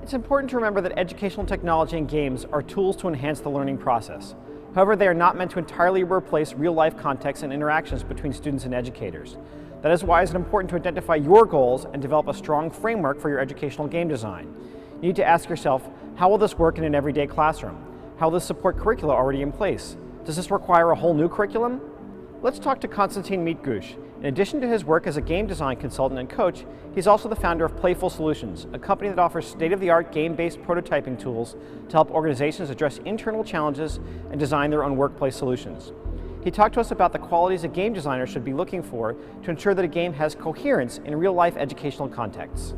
It's important to remember that educational technology and games are tools to enhance the learning process. However, they are not meant to entirely replace real-life contexts and interactions between students and educators. That is why it's important to identify your goals and develop a strong framework for your educational game design. You need to ask yourself, how will this work in an everyday classroom? How will this support curricula already in place? Does this require a whole new curriculum? Let's talk to Konstantin Mitgush. In addition to his work as a game design consultant and coach, he's also the founder of Playful Solutions, a company that offers state-of-the-art game-based prototyping tools to help organizations address internal challenges and design their own workplace solutions. He talked to us about the qualities a game designer should be looking for to ensure that a game has coherence in real-life educational contexts.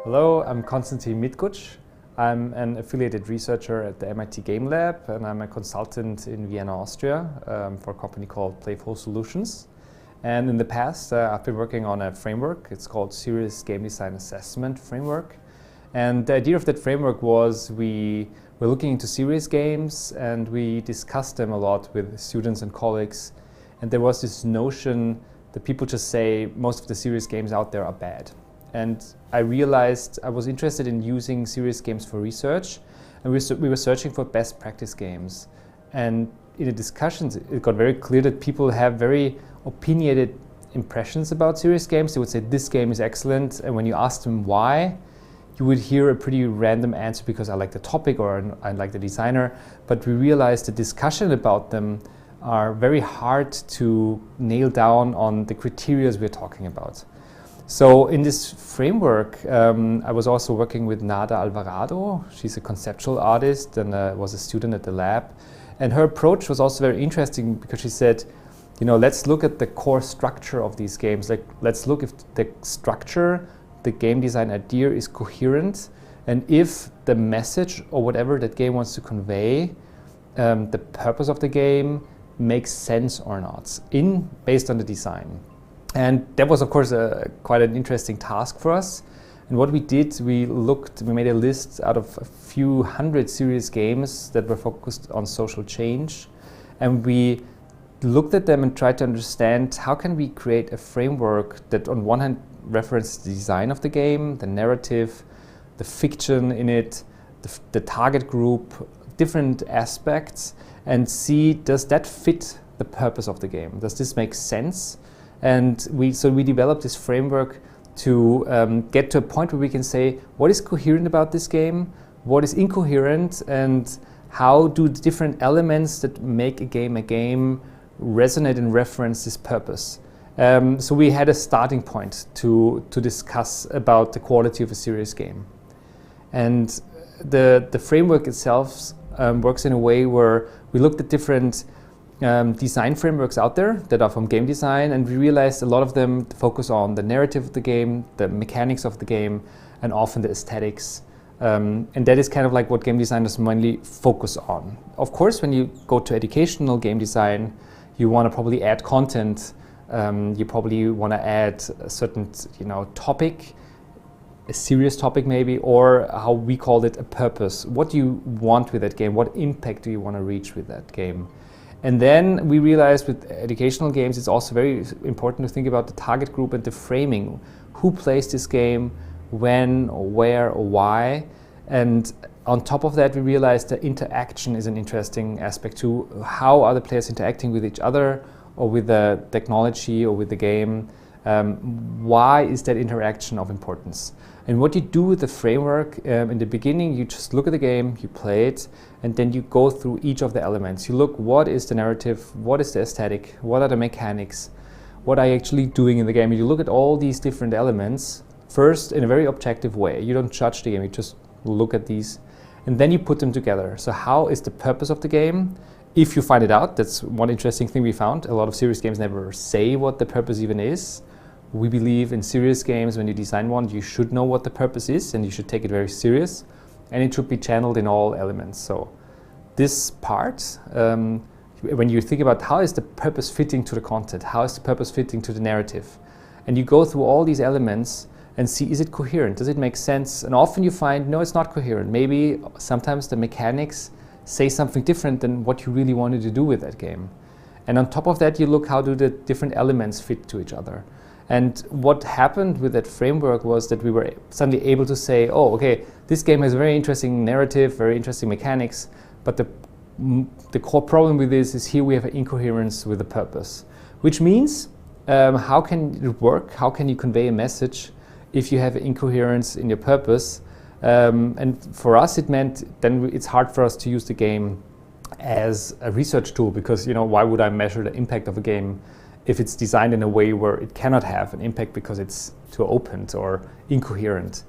Hello, I'm Konstantin Mitgush. I'm an affiliated researcher at the MIT Game Lab, and I'm a consultant in Vienna, Austria, for a company called Playful Solutions. And in the past, I've been working on a framework. It's called Serious Game Design Assessment Framework. And the idea of that framework was we were looking into serious games, and we discussed them a lot with students and colleagues. And there was this notion that people just say most of the serious games out there are bad. And I realized I was interested in using serious games for research, and we were searching for best practice games. And in the discussions, it got very clear that people have very opinionated impressions about serious games. They would say, this game is excellent, and when you ask them why, you would hear a pretty random answer because I like the topic or I like the designer. But we realized the discussion about them are very hard to nail down on the criteria we're talking about. So in this framework, I was also working with Nada Alvarado. She's a conceptual artist and was a student at the lab. And her approach was also very interesting because she said, you know, let's look at the core structure of these games. Like, let's look if the structure, the game design idea is coherent, and if the message or whatever that game wants to convey, the purpose of the game makes sense or not, based on the design. And that was, of course, quite an interesting task for us. And what we did, we made a list out of a few hundred serious games that were focused on social change. And we looked at them and tried to understand how can we create a framework that on one hand references the design of the game, the narrative, the fiction in it, the target group, different aspects, and see, does that fit the purpose of the game? Does this make sense? And so we developed this framework to get to a point where we can say what is coherent about this game, what is incoherent, and how do the different elements that make a game resonate and reference this purpose. So we had a starting point to discuss about the quality of a serious game. And the framework itself works in a way where we looked at different design frameworks out there that are from game design, and we realized a lot of them focus on the narrative of the game, the mechanics of the game, and often the aesthetics. And that is kind of like what game designers mainly focus on. Of course, when you go to educational game design, you want to probably add content. You probably want to add a certain, topic, a serious topic maybe, or how we called it, a purpose. What do you want with that game? What impact do you want to reach with that game? And then we realized with educational games, it's also very important to think about the target group and the framing. Who plays this game, when, or where, or why? And on top of that, we realized that interaction is an interesting aspect too. How are the players interacting with each other, or with the technology, or with the game? Why is that interaction of importance? And what you do with the framework, in the beginning, you just look at the game, you play it, and then you go through each of the elements. You look, what is the narrative, what is the aesthetic, what are the mechanics, what are you actually doing in the game? And you look at all these different elements, first in a very objective way. You don't judge the game, you just look at these, and then you put them together. So how is the purpose of the game? If you find it out, that's one interesting thing we found. A lot of serious games never say what the purpose even is. We believe in serious games, when you design one, you should know what the purpose is, and you should take it very serious, and it should be channeled in all elements. So this part, when you think about how is the purpose fitting to the content, how is the purpose fitting to the narrative, and you go through all these elements and see, is it coherent? Does it make sense? And often you find, no, it's not coherent. Maybe sometimes the mechanics say something different than what you really wanted to do with that game. And on top of that, you look how do the different elements fit to each other. And what happened with that framework was that we were suddenly able to say, oh, okay, this game has a very interesting narrative, very interesting mechanics, but the core problem with this is here we have an incoherence with a purpose, which means how can it work? How can you convey a message if you have an incoherence in your purpose? And for us, it meant then it's hard for us to use the game as a research tool because, why would I measure the impact of a game if it's designed in a way where it cannot have an impact because it's too open or incoherent.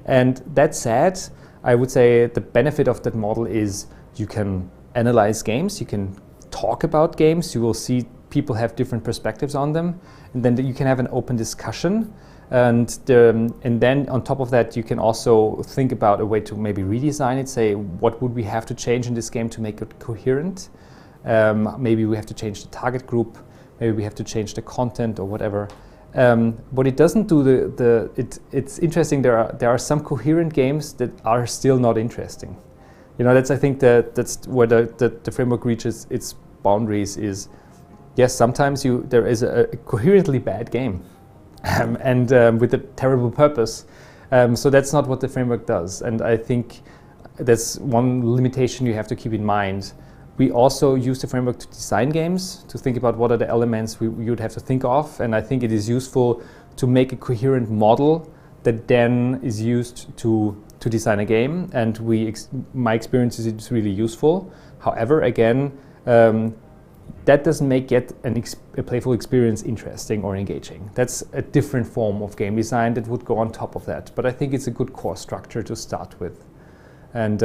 And that said, I would say the benefit of that model is you can analyze games, you can talk about games, you will see people have different perspectives on them, and then you can have an open discussion. And then on top of that, you can also think about a way to maybe redesign it, say what would we have to change in this game to make it coherent. Maybe we have to change the target group. Maybe we have to change the content or whatever. What it doesn't do, it's interesting. There are some coherent games that are still not interesting. That's I think that's where the framework reaches its boundaries. Is yes, sometimes there is a coherently bad game, and with a terrible purpose. So that's not what the framework does. And I think that's one limitation you have to keep in mind. We also use the framework to design games, to think about what are the elements we would have to think of. And I think it is useful to make a coherent model that then is used to design a game. And my experience is it's really useful. However, again, that doesn't make yet a playful experience interesting or engaging. That's a different form of game design that would go on top of that. But I think it's a good core structure to start with. And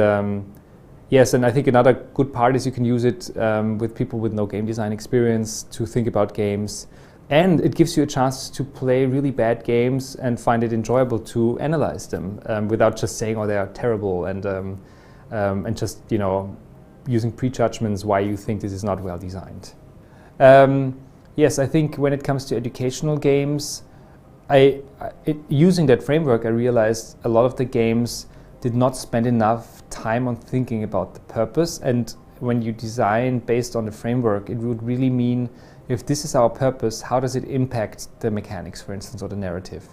yes, and I think another good part is you can use it with people with no game design experience to think about games. And it gives you a chance to play really bad games and find it enjoyable to analyze them without just saying, oh, they are terrible and just, using prejudgments why you think this is not well designed. Yes, I think when it comes to educational games, using that framework, I realized a lot of the games did not spend enough time on thinking about the purpose. And when you design based on the framework, it would really mean if this is our purpose, how does it impact the mechanics, for instance, or the narrative?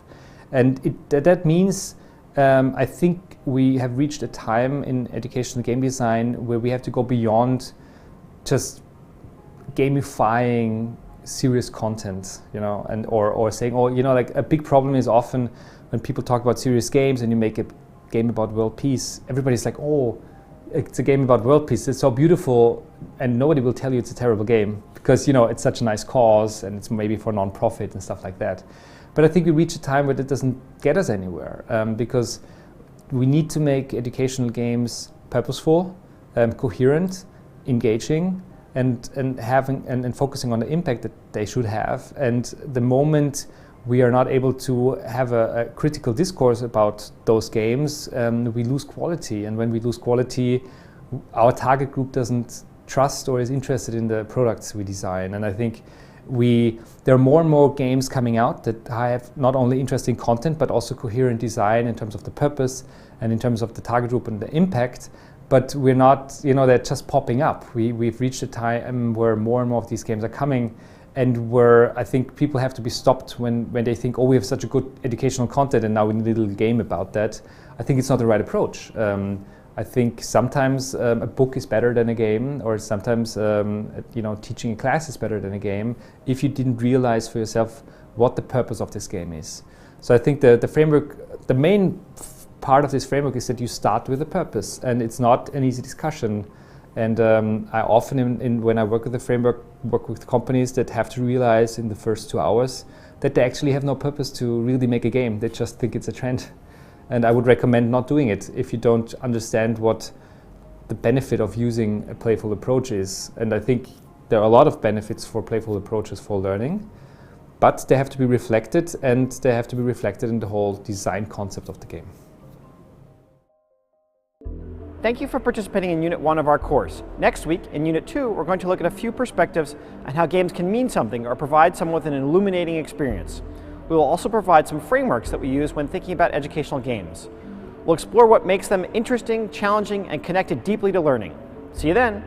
And that means I think we have reached a time in educational game design where we have to go beyond just gamifying serious content, and or saying, like a big problem is often when people talk about serious games and you make a game about world peace, everybody's like, oh, it's a game about world peace, it's so beautiful, and nobody will tell you it's a terrible game because it's such a nice cause and it's maybe for non-profit and stuff like that. But I think we reach a time where it doesn't get us anywhere because we need to make educational games purposeful, coherent, engaging, and having and focusing on the impact that they should have. And the moment we are not able to have a critical discourse about those games, we lose quality. And when we lose quality, our target group doesn't trust or is interested in the products we design. And I think there are more and more games coming out that have not only interesting content, but also coherent design in terms of the purpose and in terms of the target group and the impact. But we're not, they're just popping up. We've reached a time where more and more of these games are coming, and where I think people have to be stopped when they think, oh, we have such a good educational content and now we need a little game about that. I think it's not the right approach. I think sometimes a book is better than a game, or sometimes teaching a class is better than a game if you didn't realize for yourself what the purpose of this game is. So I think the framework, the main part of this framework is that you start with a purpose, and it's not an easy discussion. And I often, when I work with the framework, work with companies that have to realize in the first 2 hours that they actually have no purpose to really make a game. They just think it's a trend. And I would recommend not doing it if you don't understand what the benefit of using a playful approach is. And I think there are a lot of benefits for playful approaches for learning, but they have to be reflected, and they have to be reflected in the whole design concept of the game. Thank you for participating in Unit 1 of our course. Next week, in Unit 2, we're going to look at a few perspectives on how games can mean something or provide someone with an illuminating experience. We will also provide some frameworks that we use when thinking about educational games. We'll explore what makes them interesting, challenging, and connected deeply to learning. See you then!